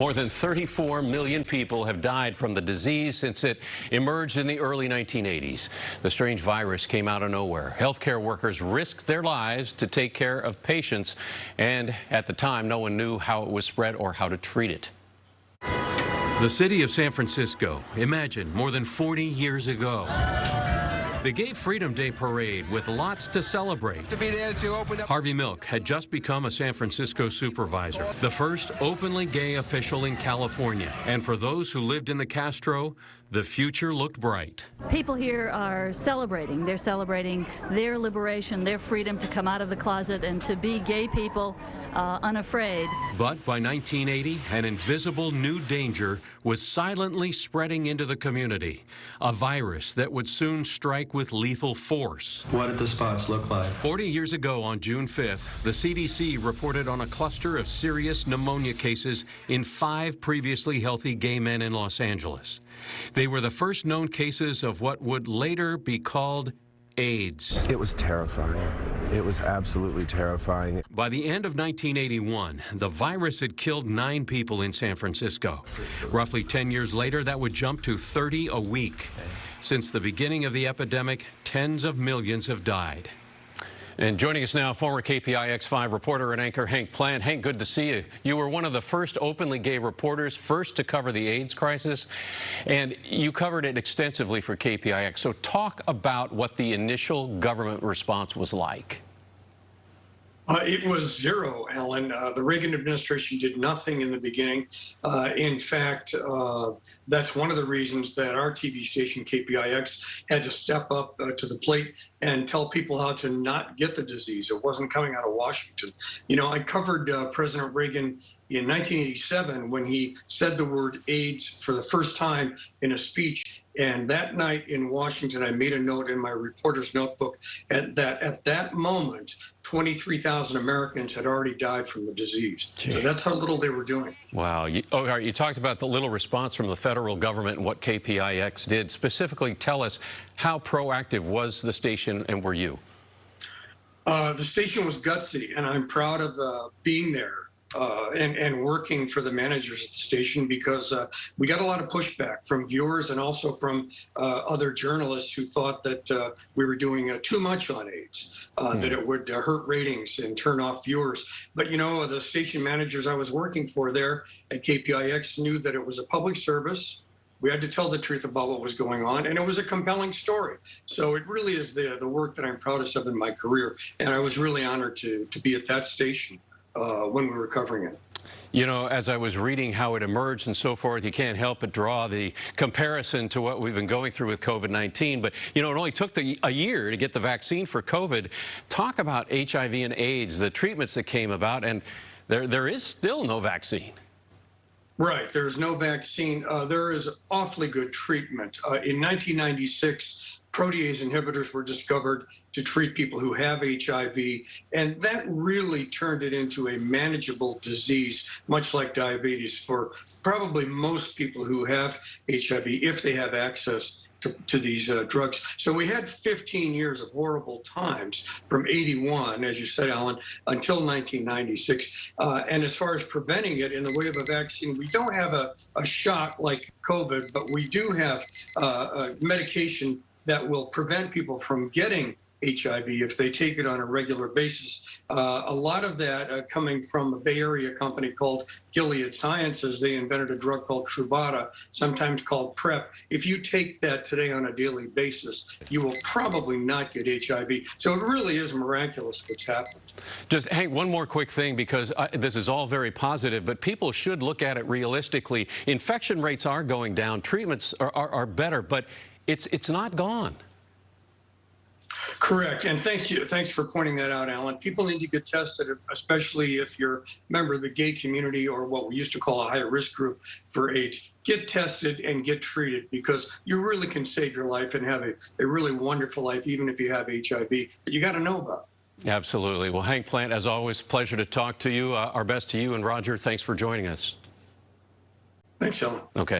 More than 34 million people have died from the disease since it emerged in the early 1980s. The strange virus came out of nowhere. Healthcare workers risked their lives to take care of patients, and at the time, no one knew how it was spread or how to treat it. The city of San Francisco, imagine, more than 40 years ago. The Gay Freedom Day parade with lots to celebrate. Harvey Milk had just become a San Francisco supervisor, the first openly gay official in California. And for those who lived in the Castro, the future looked bright. People here are celebrating. They're celebrating their liberation, their freedom to come out of the closet and to be gay people unafraid. But by 1980, an invisible new danger was silently spreading into the community. A virus that would soon strike with lethal force. What did the spots look like? 40 years ago on June 5th, the CDC reported on a cluster of serious pneumonia cases in 5 previously healthy gay men in Los Angeles. They were the first known cases of what would later be called AIDS. It was terrifying. It was absolutely terrifying. By the end of 1981, the virus had killed 9 people in San Francisco. Roughly 10 years later, that would jump to 30 a week. Since the beginning of the epidemic, tens of millions have died. And joining us now, former KPIX 5 reporter and anchor Hank Plante. Hank, good to see you. You were one of the first openly gay reporters, first to cover the AIDS crisis, and you covered it extensively for KPIX. So talk about what the initial government response was like. It was zero, Alan. The Reagan administration did nothing in the beginning. In fact, that's one of the reasons that our TV station, KPIX, had to step up to the plate and tell people how to not get the disease. It wasn't coming out of Washington. You know, I covered President Reagan in 1987 when he said the word AIDS for the first time in a speech. And that night in Washington, I made a note in my reporter's notebook at that moment, 23,000 Americans had already died from the disease. Gee. So that's how little they were doing. Wow. You talked about the little response from the federal government and what KPIX did. Specifically, tell us, how proactive was the station and were you? The station was gutsy, and I'm proud of being there. And working for the managers at the station, because we got a lot of pushback from viewers and also from other journalists who thought that we were doing too much on AIDS, that it would hurt ratings and turn off viewers. But, you know, the station managers I was working for there at KPIX knew that it was a public service. We had to tell the truth about what was going on, and it was a compelling story. So it really is the work that I'm proudest of in my career, and I was really honored to be at that station when we were covering it. You know, as I was reading how it emerged and so forth, you can't help but draw the comparison to what we've been going through with COVID-19. But, you know, it only took a year to get the vaccine for COVID. Talk about HIV and AIDS, the treatments that came about, and there is still no vaccine. Right. There's no vaccine. There is awfully good treatment. In 1996, protease inhibitors were discovered to treat people who have HIV, and that really turned it into a manageable disease, much like diabetes, for probably most people who have HIV, if they have access to these drugs. So we had 15 years of horrible times from 81, as you said, Alan, until 1996. And as far as preventing it in the way of a vaccine, we don't have a shot like COVID, but we do have a medication that will prevent people from getting HIV if they take it on a regular basis. A lot of that coming from a Bay Area company called Gilead Sciences. They invented a drug called Truvada, sometimes called PrEP. If you take that today on a daily basis, you will probably not get HIV. So it really is miraculous what's happened. Just, Hank, one more quick thing, because this is all very positive, but people should look at it realistically. Infection rates are going down, treatments are better, but it's not gone. Correct, and thanks for pointing that out, Alan. People need to get tested, especially if you're a member of the gay community or what we used to call a high-risk group for AIDS. Get tested and get treated, because you really can save your life and have a really wonderful life, even if you have HIV. But you got to know about it. Absolutely. Well, Hank Plante, as always, pleasure to talk to you. Our best to you, and Roger, thanks for joining us. Thanks, Alan. Okay.